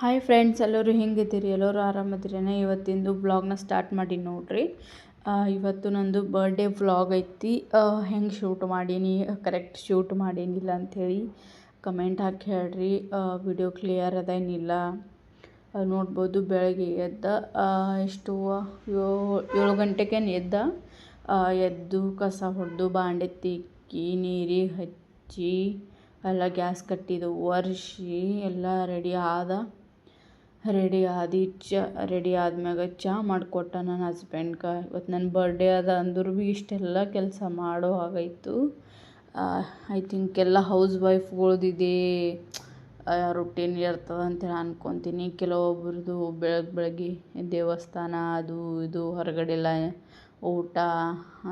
Hi friends, ಎಲ್ಲರೂ ಹೆಂಗಿದ್ದೀರಿ? ಎಲ್ಲರೂ ಆರಾಮದಿರೇನೆ? ಇವತ್ತಿಂದು ವ್ಲಾಗ್ನ ಸ್ಟಾರ್ಟ್ ಮಾಡಿ ನೋಡ್ರಿ. ಇವತ್ತು ನಂದು ಬರ್ಡೇ ವ್ಲಾಗ್ ಐತಿ. ಹೆಂಗೆ ಶೂಟ್ ಮಾಡೀನಿ, ಕರೆಕ್ಟ್ ಶೂಟ್ ಮಾಡೀನಿಲ್ಲ ಅಂಥೇಳಿ ಕಮೆಂಟ್ ಹಾಕಿ ಹೇಳ್ರಿ. ವಿಡಿಯೋ ಕ್ಲಿಯರ್ ಅದೇನಿಲ್ಲ ನೋಡ್ಬೋದು. ಬೆಳಗ್ಗೆ ಎದ್ದ ಎಷ್ಟು 7 ಗಂಟೆಗೇನು ಎದ್ದು ಕಸ ಹೊಡೆದು ಬಾಂಡೆ ತಿಕ್ಕಿ ನೀರಿಗೆ ಹಚ್ಚಿ ಎಲ್ಲ ಗ್ಯಾಸ್ ಕಟ್ಟಿದ್ದು ಒರೆಸಿ ಎಲ್ಲ ರೆಡಿ ಆದ್ಮ್ಯಾಗ ಚಹಾ ಮಾಡಿಕೊಟ್ಟ ನನ್ನ ಹಸ್ಬೆಂಡ್ಗೆ. ಇವತ್ತು ನನ್ನ ಬರ್ಡೇ ಅದ ಅಂದ್ರೂ ಭೀ ಇಷ್ಟೆಲ್ಲ ಕೆಲಸ ಮಾಡೋ ಹಾಗಾಯಿತು. ಐ ಥಿಂಕ್ ಎಲ್ಲ ಹೌಸ್ ವೈಫ್ಗಳ್ದಿದೆ ರೊಟೀನ್ ಇರ್ತದೆ ಅಂತೇಳಿ ಅನ್ಕೊತೀನಿ. ಕೆಲವೊಬ್ರದ್ದು ಬೆಳಗ್ಗೆ ದೇವಸ್ಥಾನ ಅದು ಇದು ಹೊರಗಡೆ ಎಲ್ಲ ಊಟ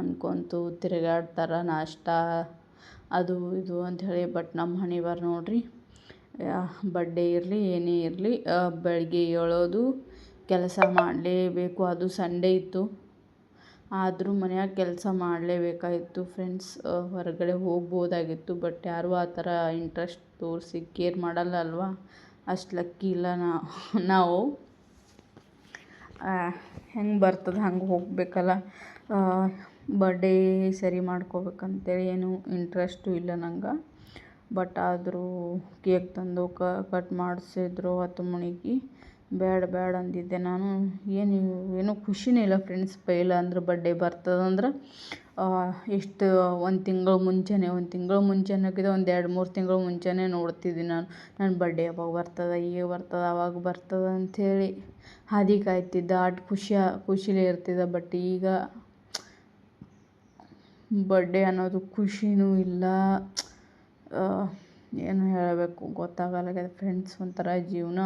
ಅನ್ಕೊತು ತಿರುಗಾಡ್ತಾರೆ, ನಾಷ್ಟ ಅದು ಇದು ಅಂಥೇಳಿ. ಬಟ್ ನಮ್ಮ ಹಣೆ ಬರ ನೋಡ್ರಿ, ಬರ್ಡೇ ಇರಲಿ ಏನೇ ಇರಲಿ ಬೆಳಗ್ಗೆ ಏಳೋದು, ಕೆಲಸ ಮಾಡಲೇಬೇಕು. ಅದು ಸಂಡೇ ಇತ್ತು ಆದರೂ ಮನ್ಯಾಗ ಕೆಲಸ ಮಾಡಲೇಬೇಕಾಗಿತ್ತು ಫ್ರೆಂಡ್ಸ್. ಹೊರಗಡೆ ಹೋಗ್ಬೋದಾಗಿತ್ತು, ಬಟ್ ಯಾರೂ ಆ ಥರ ಇಂಟ್ರೆಸ್ಟ್ ತೋರಿಸಿ ಕೇರ್ ಮಾಡಲ್ಲ ಅಲ್ವಾ. ಅಷ್ಟು ಲಕ್ಕಿ ಇಲ್ಲ ನಾವು. ಹೆಂಗೆ ಬರ್ತದೆ ಹಂಗೆ ಹೋಗಬೇಕಲ್ಲ. ಬರ್ಡೇ ಸರಿ ಮಾಡ್ಕೋಬೇಕಂತೇಳಿ ಏನು ಇಂಟ್ರೆಸ್ಟು ಇಲ್ಲ ನಂಗೆ. ಬಟ್ ಆದರೂ ಕೇಕ್ ತಂದು ಕಟ್ ಮಾಡಿಸಿದ್ರು 10 ಮಣಿಗೆ. ಬೇಡ ಅಂದಿದ್ದೆ ನಾನು. ಏನೂ ಖುಷಿನೇ ಇಲ್ಲ ಫ್ರೆಂಡ್ಸ್. ಪೈಲ ಅಂದ್ರೆ ಬರ್ಡೇ ಬರ್ತದಂದ್ರೆ ಎಷ್ಟು ಒಂದು ತಿಂಗಳು ಮುಂಚೆನೇ ಒಂದು 2-3 ತಿಂಗಳು ಮುಂಚೆನೇ ನೋಡ್ತಿದ್ದೆ ನಾನು. ನನ್ನ ಬರ್ಡೇ ಯಾವಾಗ ಬರ್ತದೆ, ಈಗ ಬರ್ತದೆ, ಅವಾಗ ಬರ್ತದೆ ಅಂಥೇಳಿ ಹಾದಿ ಕಾಯ್ತಿದ್ದೆ. ಖುಷಿಲೇ ಇರ್ತಿದ್ದೆ. ಬಟ್ ಈಗ ಬರ್ಡೇ ಅನ್ನೋದು ಖುಷಿನೂ ಇಲ್ಲ. ಏನು ಹೇಳಬೇಕು ಗೊತ್ತಾಗಲ್ಲಾಗ್ಯದ ಫ್ರೆಂಡ್ಸ್. ಒಂಥರ ಜೀವನ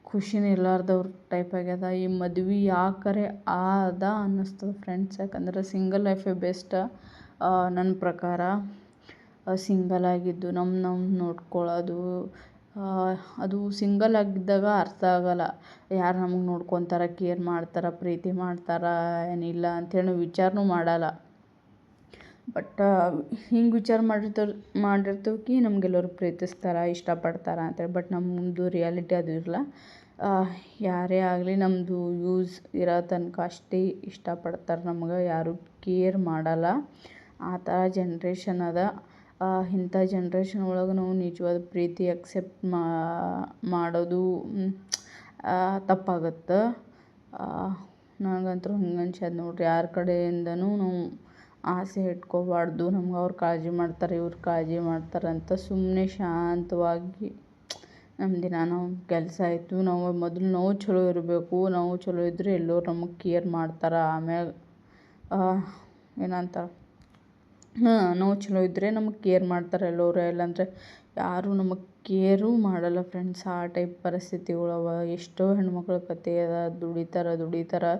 ಖುಷಿನೇ ಇರ್ಲಾರ್ದವ್ರ ಟೈಪ್ ಆಗ್ಯದ. ಈ ಮದ್ವೆ ಯಾಕರೆ ಆದ ಅನ್ನಿಸ್ತದೆ ಫ್ರೆಂಡ್ಸ್. ಯಾಕಂದ್ರೆ ಸಿಂಗಲ್ ಲೈಫೇ ಬೆಸ್ಟ್ ನನ್ನ ಪ್ರಕಾರ. ಸಿಂಗಲ್ ಆಗಿದ್ದು ನಮ್ಮ ನೋಡ್ಕೊಳ್ಳೋದು, ಅದು ಸಿಂಗಲ್ ಆಗಿದ್ದಾಗ ಅರ್ಥ ಆಗಲ್ಲ. ಯಾರು ನಮಗೆ ನೋಡ್ಕೊತಾರೆ, ಕೇರ್ ಮಾಡ್ತಾರೆ, ಪ್ರೀತಿ ಮಾಡ್ತಾರೆ ಏನಿಲ್ಲ ಅಂಥೇಳಿ ವಿಚಾರನೂ ಮಾಡಲ್ಲ. ಬಟ್ ಹಿಂಗೆ ವಿಚಾರ ಮಾಡಿರ್ತೀವಿ ನಮಗೆಲ್ಲರೂ ಪ್ರೀತಿಸ್ತಾರೆ, ಇಷ್ಟಪಡ್ತಾರೆ ಅಂತೇಳಿ. ಬಟ್ ನಮ್ಮದು ರಿಯಾಲಿಟಿ ಅದು ಇರಲ್ಲ. ಯಾರೇ ಆಗಲಿ ನಮ್ಮದು ಯೂಸ್ ಇರೋ ತನಕ ಅಷ್ಟೇ ಇಷ್ಟಪಡ್ತಾರೆ, ನಮ್ಗೆ ಯಾರೂ ಕೇರ್ ಮಾಡಲ್ಲ. ಆ ಥರ ಜನ್ರೇಷನ್ ಅದ. ಇಂಥ ಜನ್ರೇಷನ್ ಒಳಗೆ ನಾವು ನಿಜವಾದ ಪ್ರೀತಿ ಅಕ್ಸೆಪ್ಟ್ ಮಾಡೋದು ತಪ್ಪಾಗುತ್ತೆ. ನನಗಂತೂ ಹಂಗೆ ಅನ್ಸ್ಯದ ನೋಡ್ರಿ. ಯಾರ ಕಡೆಯಿಂದನೂ ನಾವು ಆಸೆ ಇಟ್ಕೋಬಾರ್ದು. ನಮ್ಗೆ ಅವ್ರು ಕಾಳಜಿ ಮಾಡ್ತಾರೆ, ಇವ್ರು ಕಾಳಜಿ ಮಾಡ್ತಾರೆ ಅಂತ ಸುಮ್ಮನೆ ಶಾಂತವಾಗಿ ನಮ್ಮ ದಿನ ನಾವು ಕೆಲಸ ಆಯಿತು. ನಾವು ಚಲೋ ಇರಬೇಕು. ನಾವು ಚಲೋ ಇದ್ದರೆ ಎಲ್ಲರೂ ನಮಗೆ ಕೇರ್ ಮಾಡ್ತಾರೆ. ಆಮ್ಯಾಗ ಏನಂತಾರೆ, ನಾವು ಚಲೋ ಇದ್ದರೆ ನಮಗೆ ಕೇರ್ ಮಾಡ್ತಾರೆ ಎಲ್ಲರೂ. ಇಲ್ಲಾಂದರೆ ಯಾರೂ ನಮಗೆ ಕೇರೂ ಮಾಡಲ್ಲ ಫ್ರೆಂಡ್ಸ್. ಆ ಟೈಪ್ ಪರಿಸ್ಥಿತಿಗಳವ. ಎಷ್ಟೋ ಹೆಣ್ಮಕ್ಳ ಕತೆ ಅದ. ದುಡಿತಾರೆ.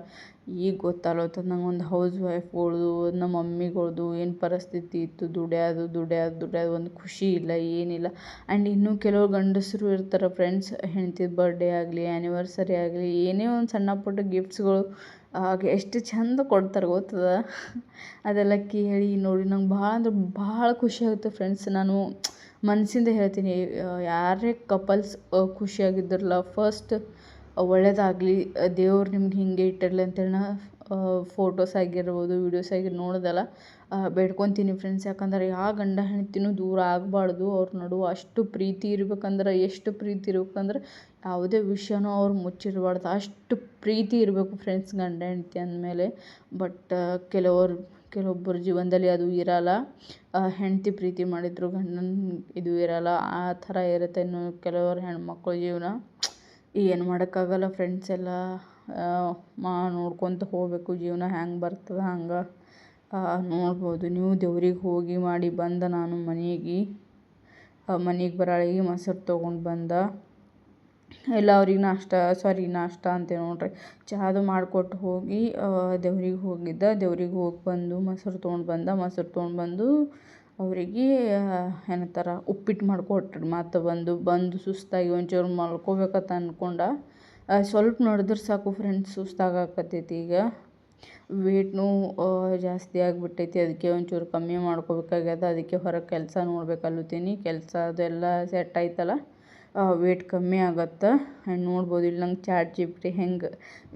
ಈಗ ಗೊತ್ತಾಗ್ಲತ್ತದ ನಂಗೆ ಒಂದು ಹೌಸ್ ವೈಫ್ಗಳ್ದು, ನಮ್ಮ ಮಮ್ಮಿಗಳ್ದು ಏನು ಪರಿಸ್ಥಿತಿ ಇತ್ತು. ದುಡ್ಯೋದು ಒಂದು ಖುಷಿ ಇಲ್ಲ, ಏನಿಲ್ಲ. ಆ್ಯಂಡ್ ಇನ್ನೂ ಕೆಲವು ಗಂಡಸರು ಇರ್ತಾರೆ ಫ್ರೆಂಡ್ಸ್. ಹೆಂಡ್ತಿ ಬರ್ಡೇ ಆಗಲಿ, ಆ್ಯನಿವರ್ಸರಿ ಆಗಲಿ, ಏನೇ ಒಂದು ಸಣ್ಣ ಪುಟ್ಟ ಗಿಫ್ಟ್ಸ್ಗಳು ಎಷ್ಟು ಚಂದ ಕೊಡ್ತಾರೆ ಗೊತ್ತದ. ಅದೆಲ್ಲ ಕೇಳಿ ನೋಡಿ ನಂಗೆ ಭಾಳ ಅಂದ್ರೆ ಭಾಳ ಖುಷಿ ಆಗುತ್ತೆ ಫ್ರೆಂಡ್ಸ್. ನಾನು ಮನಸ್ಸಿಂದ ಹೇಳ್ತೀನಿ, ಯಾರೇ ಕಪಲ್ಸ್ ಖುಷಿಯಾಗಿದ್ದಿರಲ್ಲ, ಫಸ್ಟ್ ಒಳ್ಳೇದಾಗಲಿ, ದೇವ್ರು ನಿಮ್ಗೆ ಹಿಂಗೆ ಇಟ್ಟಿರಲಿ ಅಂತೇಳಿ ನಾ ಫೋಟೋಸ್ ಆಗಿರ್ಬೋದು, ವೀಡಿಯೋಸ್ ನೋಡ್ದೆಲ್ಲ ಬೇಡ್ಕೊತೀನಿ ಫ್ರೆಂಡ್ಸ್. ಯಾಕಂದ್ರೆ ಯಾವ ಗಂಡ ಹೆಂಡ್ತಿನೂ ದೂರ ಆಗಬಾರ್ದು. ಅವ್ರ ನಡುವೆ ಅಷ್ಟು ಪ್ರೀತಿ ಇರ್ಬೇಕಂದ್ರೆ, ಎಷ್ಟು ಪ್ರೀತಿ ಇರ್ಬೇಕಂದ್ರೆ ಯಾವುದೇ ವಿಷಯನೂ ಅವ್ರು ಮುಚ್ಚಿರಬಾರ್ದು. ಅಷ್ಟು ಪ್ರೀತಿ ಇರಬೇಕು ಫ್ರೆಂಡ್ಸ್ ಗಂಡ ಹೆಂಡ್ತಿ ಅಂದಮೇಲೆ. ಬಟ್ ಕೆಲವೊಬ್ಬರ ಜೀವನದಲ್ಲಿ ಅದು ಇರಲ್ಲ. ಹೆಂಡ್ತಿ ಪ್ರೀತಿ ಮಾಡಿದ್ರು ಗಂಡನ ಇದು ಇರಲ್ಲ. ಆ ಥರ ಇರುತ್ತೆ ಇನ್ನು ಕೆಲವರು ಹೆಣ್ಮಕ್ಳ ಜೀವನ. ಏನು ಮಾಡೋಕ್ಕಾಗಲ್ಲ ಫ್ರೆಂಡ್ಸ್. ಎಲ್ಲ ನೋಡ್ಕೊತ ಹೋಗಬೇಕು. ಜೀವನ ಹೆಂಗೆ ಬರ್ತದೆ ಹಂಗೆ ನೋಡ್ಬೋದು. ನೀವು ದೇವ್ರಿಗೆ ಹೋಗಿ ಮಾಡಿ ಬಂದ. ನಾನು ಮನೆಗೆ ಬರೋಳಿಗೆ ಮೊಸರು ತೊಗೊಂಡು ಬಂದ. ಎಲ್ಲ ಅವ್ರಿಗೆ ನಾಷ್ಟ ಅಂತೆ ನೋಡ್ರಿ. ಚಹಾದು ಮಾಡಿಕೊಟ್ಟು ಹೋಗಿ ದೇವ್ರಿಗೆ ಹೋಗಿದ್ದೆ. ದೇವ್ರಿಗೆ ಹೋಗಿ ಬಂದು ಮೊಸರು ತೊಗೊಂಡು ಬಂದು ಅವರಿಗೆ ಏನಂತಾರೆ ಉಪ್ಪಿಟ್ಟು ಮಾಡಿಕೊಟ್ರಿ. ಮತ್ತು ಬಂದು ಸುಸ್ತಾಗಿ ಒಂಚೂರು ಮಲ್ಕೋಬೇಕಂತ ಅಂದ್ಕೊಂಡೆ. ಸ್ವಲ್ಪ ನಡೆದ್ರೆ ಸಾಕು ಫ್ರೆಂಡ್ಸ್, ಸುಸ್ತಾಗಕತ್ತೈತಿ. ಈಗ ವೇಟ್ನೂ ಜಾಸ್ತಿ ಆಗಿಬಿಟ್ಟೈತಿ. ಅದಕ್ಕೆ ಒಂಚೂರು ಕಮ್ಮಿ ಮಾಡ್ಕೋಬೇಕಾಗ್ಯದ. ಅದಕ್ಕೆ ಹೊರಗೆ ಕೆಲಸ ನೋಡ್ಬೇಕಲ್ಲತ್ತೀನಿ. ಕೆಲಸ ಅದೆಲ್ಲ ಸೆಟ್ ಆಯ್ತಲ್ಲ. ವೇಟ್ ಕಮ್ಮಿ ಆಗತ್ತೆ. ಆ್ಯಂಡ್ ನೋಡ್ಬೋದು ಇಲ್ಲಿ ನಂಗೆ ಚಾಟ್ ಜಿಪಿಟಿ ಹೆಂಗೆ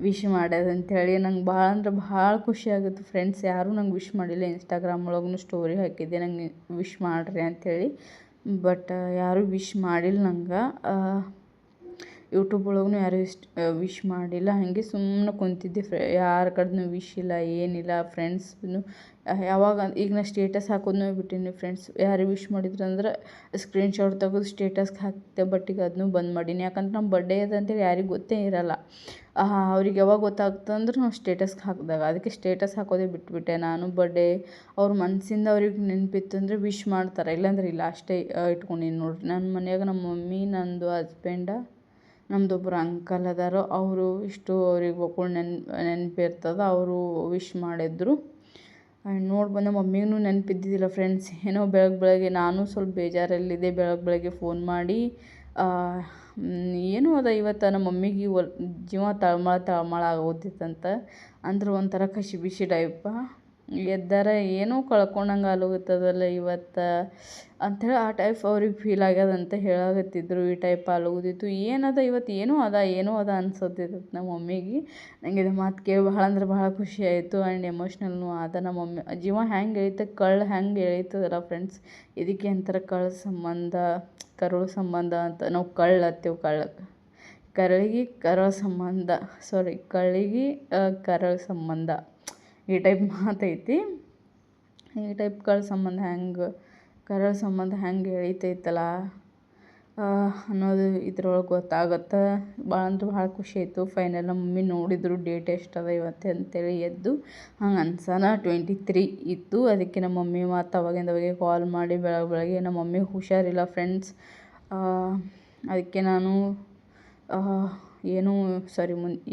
ವಿಶ್ ಮಾಡ್ಯದ ಅಂಥೇಳಿ ನಂಗೆ ಭಾಳ ಅಂದ್ರೆ ಭಾಳ ಖುಷಿ ಆಗುತ್ತೆ ಫ್ರೆಂಡ್ಸ್. ಯಾರೂ ನಂಗೆ ವಿಶ್ ಮಾಡಿಲ್ಲ. ಇನ್ಸ್ಟಾಗ್ರಾಮ್ ಒಳಗೂ ಸ್ಟೋರಿ ಹಾಕಿದ್ದೆ ನಂಗೆ ವಿಶ್ ಮಾಡಿರಿ ಅಂಥೇಳಿ. ಬಟ್ ಯಾರೂ ವಿಶ್ ಮಾಡಿಲ್ಲ ನಂಗೆ. ಯೂಟ್ಯೂಬ್ ಒಳಗೂ ಯಾರೂ ವಿಶ್ ಮಾಡಿಲ್ಲ. ಹಾಗೆ ಸುಮ್ಮನೆ ಕುಂತಿದ್ದೆ. ಯಾರ ಕಡೆನೂ ವಿಶ್ ಇಲ್ಲ, ಏನಿಲ್ಲ. ಫ್ರೆಂಡ್ಸ್ನು ಯಾವಾಗ ಈಗ ನಾ ಸ್ಟೇಟಸ್ ಹಾಕೋದನ್ನೂ ಬಿಟ್ಟೀನಿ ಫ್ರೆಂಡ್ಸ್. ಯಾರು ವಿಶ್ ಮಾಡಿದ್ರು ಅಂದ್ರೆ ಸ್ಕ್ರೀನ್ಶಾಟ್ ತೆಗೆದು ಸ್ಟೇಟಸ್ಗೆ ಹಾಕ್ತೆ. ಬಟ್ ಈಗ ಅದನ್ನೂ ಬಂದ್ ಮಾಡೀನಿ. ಯಾಕಂದ್ರೆ ನಮ್ಮ ಬರ್ಡೇ ಇದೆ ಅಂತೇಳಿ ಯಾರಿಗೂ ಗೊತ್ತೇ ಇರೋಲ್ಲ. ಅವ್ರಿಗೆ ಯಾವಾಗ ಗೊತ್ತಾಗ್ತಂದ್ರೆ ನಾವು ಸ್ಟೇಟಸ್ಗೆ ಹಾಕಿದಾಗ. ಅದಕ್ಕೆ ಸ್ಟೇಟಸ್ ಹಾಕೋದೇ ಬಿಟ್ಬಿಟ್ಟೆ ನಾನು. ಬರ್ಡೇ ಅವ್ರ ಮನಸ್ಸಿಂದ ಅವ್ರಿಗೆ ನೆನಪಿತ್ತಂದ್ರೆ ವಿಶ್ ಮಾಡ್ತಾರೆ, ಇಲ್ಲಾಂದ್ರೆ ಇಲ್ಲ. ಅಷ್ಟೇ ಇಟ್ಕೊಂಡೀನಿ ನೋಡಿರಿ. ನನ್ನ ಮನ್ಯಾಗ ನಮ್ಮ ಮಮ್ಮಿ, ನಂದು ಹಸ್ಬೆಂಡ, ನಮ್ಮದೊಬ್ಬರು ಅಂಕಲ್ ಅದಾರೋ, ಅವರು ಇಷ್ಟು ಅವ್ರಿಗೆ ಒಬ್ಬಳು ನೆನಪಿರ್ತದೆ. ಅವರು ವಿಶ್ ಮಾಡಿದ್ರು. ಆ್ಯಂಡ್ ನೋಡಿ ನಮ್ಮ ಮಮ್ಮಿಗೂ ನೆನಪಿದ್ದಿದ್ದಿಲ್ಲ ಫ್ರೆಂಡ್ಸ್. ಏನೋ ಬೆಳಗ್ಗೆ ನಾನು ಸ್ವಲ್ಪ ಬೇಜಾರಲ್ಲಿದ್ದೆ. ಬೆಳಗ್ಗೆ ಫೋನ್ ಮಾಡಿ ಏನೂ ಅದ ಇವತ್ತು ನಮ್ಮ ಮಮ್ಮಿಗೆ ಜೀವ ತಳಮಳ ಆಗೋದಿತ್ತಂತ. ಅಂದ್ರೆ ಒಂಥರ ಕಸಿ ಬಿಸಿ ಟೈಪ. ಎದ್ದಾರ ಏನೋ ಕಳ್ಕೊಂಡಂಗೆ ಆಲೋಗುತ್ತದಲ್ಲ ಇವತ್ತು ಅಂಥೇಳಿ ಆ ಟೈಪ್ ಅವ್ರಿಗೆ ಫೀಲ್ ಆಗ್ಯದಂತ ಹೇಳಕತ್ತಿದ್ರು. ಈ ಟೈಪ್ ಆಲೋಗುದಿತ್ತು. ಏನದ ಇವತ್ತು ಏನೋ ಅದ ಅನ್ಸೋದಿತ್ತು ನಮ್ಮ ಮಮ್ಮಿಗೆ. ನನಗೆ ಇದು ಮಾತು ಕೇಳಿ ಭಾಳ ಅಂದ್ರೆ ಭಾಳ ಖುಷಿ ಆಯಿತು. ಆ್ಯಂಡ್ ಎಮೋಷ್ನಲ್ನೂ ಆದ. ನಮ್ಮ ಮಮ್ಮಿ ಜೀವ ಹೆಂಗೆ ಎಳೀತದೆ, ಕಳ್ಳು ಹೆಂಗೆ ಎಳೀತದಲ್ಲ ಫ್ರೆಂಡ್ಸ್. ಇದಕ್ಕೆ ಅಂತಾರೆ ಕಳ್ಳ ಸಂಬಂಧ, ಕರುಳು ಸಂಬಂಧ ಅಂತ. ನಾವು ಕಳ್ಳು ಹತ್ತೇವೆ. ಕರಳಿಗೆ ಕರುಳ ಸಂಬಂಧ, ಸಾರಿ, ಕಳ್ಳಿಗೆ ಕರಳ ಸಂಬಂಧ, ಈ ಟೈಪ್ ಮಾತೈತಿ. ಈ ಟೈಪ್ ಕರಳ ಸಂಬಂಧ ಹೆಂಗೆ ಎಳೀತೈತಲ್ಲ ಅನ್ನೋದು ಇದ್ರೊಳಗೆ ಗೊತ್ತಾಗತ್ತೆ. ಭಾಳ ಅಂದ್ರೆ ಭಾಳ ಖುಷಿ ಆಯಿತು. ಫೈನಲ್ ನಮ್ಮ ಮಮ್ಮಿ ನೋಡಿದ್ರು ಡೇಟ್ ಎಷ್ಟದ ಇವತ್ತು ಅಂತೇಳಿ ಎದ್ದು. ಹಂಗೆ ಅನ್ಸನ 23 ಇತ್ತು. ಅದಕ್ಕೆ ನಮ್ಮ ಮಮ್ಮಿ ಮತ್ತು ಅವಾಗಿಂದವಾಗೆ ಕಾಲ್ ಮಾಡಿ ಬೆಳಗ್ಗೆ ನಮ್ಮ ಮಮ್ಮಿಗೆ ಹುಷಾರಿಲ್ಲ ಫ್ರೆಂಡ್ಸ್. ಅದಕ್ಕೆ ನಾನು ಏನೂ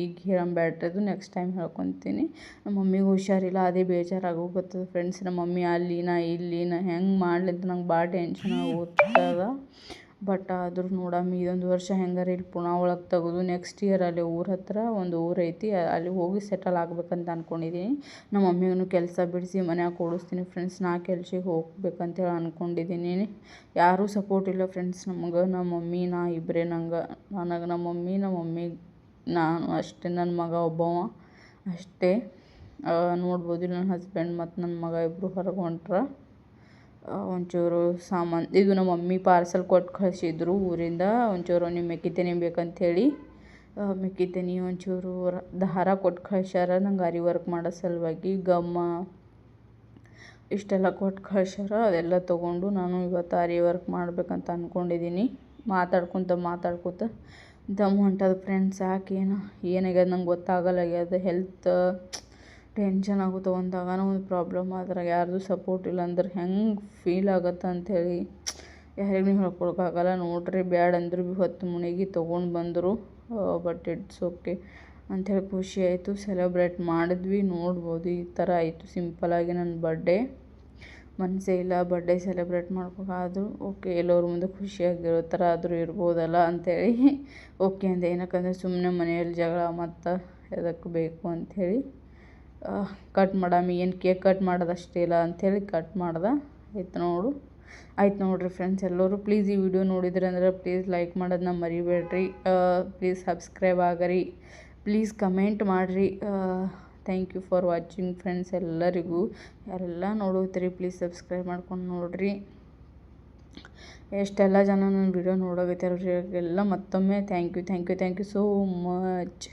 ಈಗ ಹೇಳಂಬ್ಯಾಡ್ರಿ, ಅದು ನೆಕ್ಸ್ಟ್ ಟೈಮ್ ಹೇಳ್ಕೊತೀನಿ. ನಮ್ಮ ಮಮ್ಮಿಗೆ ಹುಷಾರಿಲ್ಲ, ಅದೇ ಬೇಜಾರಾಗೋಗತ್ತದ ಫ್ರೆಂಡ್ಸ್. ನಮ್ಮ ಮಮ್ಮಿ ಅಲ್ಲಿ ನಾ ಇಲ್ಲಿ ನಾ ಹೆಂಗೆ ಮಾಡಲಿ ಅಂತ ನಂಗೆ ಭಾಳ ಟೆನ್ಷನ್ ಆಗೋಗ್ತದ. ಬಟ್ ಆದರೂ ನೋಡಮ್ಮ, ಇದೊಂದು ವರ್ಷ ಹೆಂಗಾರ ಇಲ್ಲಿ ಪುಣೆ ಒಳಗೆ ತೆಗೆದು ನೆಕ್ಸ್ಟ್ ಇಯರ್ ಅಲ್ಲಿ ಊರ ಹತ್ರ ಒಂದು ಊರೈತಿ, ಅಲ್ಲಿ ಹೋಗಿ ಸೆಟಲ್ ಆಗ್ಬೇಕಂತ ಅಂದ್ಕೊಂಡಿದ್ದೀನಿ. ನಮ್ಮ ಮಮ್ಮಿಗೂ ಕೆಲಸ ಬಿಡಿಸಿ ಮನ್ಯಾಗ ಕೊಡಿಸ್ತೀನಿ ಫ್ರೆಂಡ್ಸ್. ನಾ ಕೆಲ್ಸಕ್ಕೆ ಹೋಗ್ಬೇಕಂತೇಳಿ ಅಂದ್ಕೊಂಡಿದ್ದೀನಿ. ಯಾರೂ ಸಪೋರ್ಟ್ ಇಲ್ಲ ಫ್ರೆಂಡ್ಸ್ ನಮ್ಗೆ. ನಮ್ಮ ಮಮ್ಮಿ ನಾ ಇಬ್ಬರೇ ನನಗೆ ನಮ್ಮ ಮಮ್ಮಿ ನಾನು ಅಷ್ಟೇ. ನನ್ನ ಮಗ ಒಬ್ಬವ ಅಷ್ಟೇ. ನೋಡ್ಬೋದು ನನ್ನ ಹಸ್ಬೆಂಡ್ ಮತ್ತು ನನ್ನ ಮಗ ಇಬ್ಬರು ಹೊರಗೆ ಹೊಂಟ್ರ. ಒಂಚೂರು ಸಾಮಾನು ಇದು ನಮ್ಮ ಮಮ್ಮಿ ಪಾರ್ಸಲ್ ಕೊಟ್ಟು ಕಳಿಸಿದ್ರು ಊರಿಂದ. ಒಂಚೂರು ನೀವು ಮೆಕ್ಕಿತೆನಿ ಬೇಕಂಥೇಳಿ ಮೆಕ್ಕಿತೆನಿ ಒಂಚೂರು ದಾರ ಕೊಟ್ಟು ಕಳ್ಸ್ಯಾರ. ನಂಗೆ ಅರಿ ವರ್ಕ್ ಮಾಡೋ ಸಲುವಾಗಿ ಗಮ್ಮ ಇಷ್ಟೆಲ್ಲ ಕೊಟ್ಟು ಕಳ್ಸ್ಯಾರ. ಅದೆಲ್ಲ ತೊಗೊಂಡು ನಾನು ಇವತ್ತು ಅರಿ ವರ್ಕ್ ಮಾಡ್ಬೇಕಂತ ಅಂದ್ಕೊಂಡಿದ್ದೀನಿ. ಮಾತಾಡ್ಕೊತ ದಮ್ ಹೊಂಟದ ಫ್ರೆಂಡ್ಸ್. ಏನಾಗ್ಯದ ನಂಗೆ ಗೊತ್ತಾಗಲ್ಲಾಗ್ಯದ. ಹೆಲ್ತ್ ಟೆನ್ಷನ್ ಆಗುತ್ತೆ. ಒಂದಾಗನ ಒಂದು ಪ್ರಾಬ್ಲಮ್ ಆದ್ರೆ ಯಾರ್ದು ಸಪೋರ್ಟ್ ಇಲ್ಲ ಅಂದ್ರೆ ಹೆಂಗೆ ಫೀಲ್ ಆಗುತ್ತೆ ಅಂಥೇಳಿ ಯಾರಿಗೂ ಹೇಳ್ಕೊಳಕ್ಕಾಗಲ್ಲ. ನೋಡ್ರಿ ಬ್ಯಾಡ ಅಂದ್ರೂ ಭೀ ಹೊತ್ತು ಮುಳುಗಿ ತೊಗೊಂಡು ಬಂದರು. ಬಟ್ ಇಟ್ಸ್ ಓಕೆ ಅಂಥೇಳಿ ಖುಷಿ ಆಯಿತು. ಸೆಲೆಬ್ರೇಟ್ ಮಾಡಿದ್ವಿ. ನೋಡ್ಬೋದು ಈ ಥರ ಆಯಿತು ಸಿಂಪಲಾಗಿ ನನ್ನ ಬರ್ಡೇ. ಮನಸ್ಸೇ ಇಲ್ಲ ಬರ್ಡೇ ಸೆಲೆಬ್ರೇಟ್ ಮಾಡ್ಬೇಕಾದ್ರೂ ಓಕೆ, ಎಲ್ಲರ ಮುಂದೆ ಖುಷಿಯಾಗಿರೋ ಥರ ಆದರೂ ಇರ್ಬೋದಲ್ಲ ಅಂಥೇಳಿ ಓಕೆ ಅಂದೆ. ಏನಕ್ಕಂದ್ರೆ ಸುಮ್ಮನೆ ಮನೆಯಲ್ಲಿ ಜಗಳ ಮತ್ತು ಎದಕ್ಕೆ ಬೇಕು ಅಂಥೇಳಿ ಕಟ್ ಮಾಡಾಮಿ. ಏನು ಕೇಕ್ ಕಟ್ ಮಾಡೋದಷ್ಟೇ ಇಲ್ಲ ಅಂಥೇಳಿ ಕಟ್ ಮಾಡ್ದೆ. ಆಯ್ತು ನೋಡಿರಿ ಫ್ರೆಂಡ್ಸ್. ಎಲ್ಲರೂ ಪ್ಲೀಸ್ ಈ ವಿಡಿಯೋ ನೋಡಿದ್ರಿ ಅಂದ್ರೆ ಪ್ಲೀಸ್ ಲೈಕ್ ಮಾಡೋದನ್ನ ಮರಿಬೇಡ್ರಿ. ಪ್ಲೀಸ್ ಸಬ್ಸ್ಕ್ರೈಬ್ ಆಗಿರಿ. ಪ್ಲೀಸ್ ಕಮೆಂಟ್ ಮಾಡಿರಿ. Thank you for watching friends. ಎಲ್ಲರಿಗೂ ಯಾರೆಲ್ಲ ನೋಡುತ್ತೀರಿ ಪ್ಲೀಸ್ ಸಬ್ಸ್ಕ್ರೈಬ್ ಮಾಡ್ಕೊಂಡು ನೋಡಿರಿ. ಎಷ್ಟೆಲ್ಲ ಜನ ನನ್ನ ವಿಡಿಯೋ ನೋಡೋಗೈತೆ ಅವ್ರಿಗೆಲ್ಲ ಮತ್ತೊಮ್ಮೆ ಥ್ಯಾಂಕ್ ಯು ಸೋ ಮಚ್.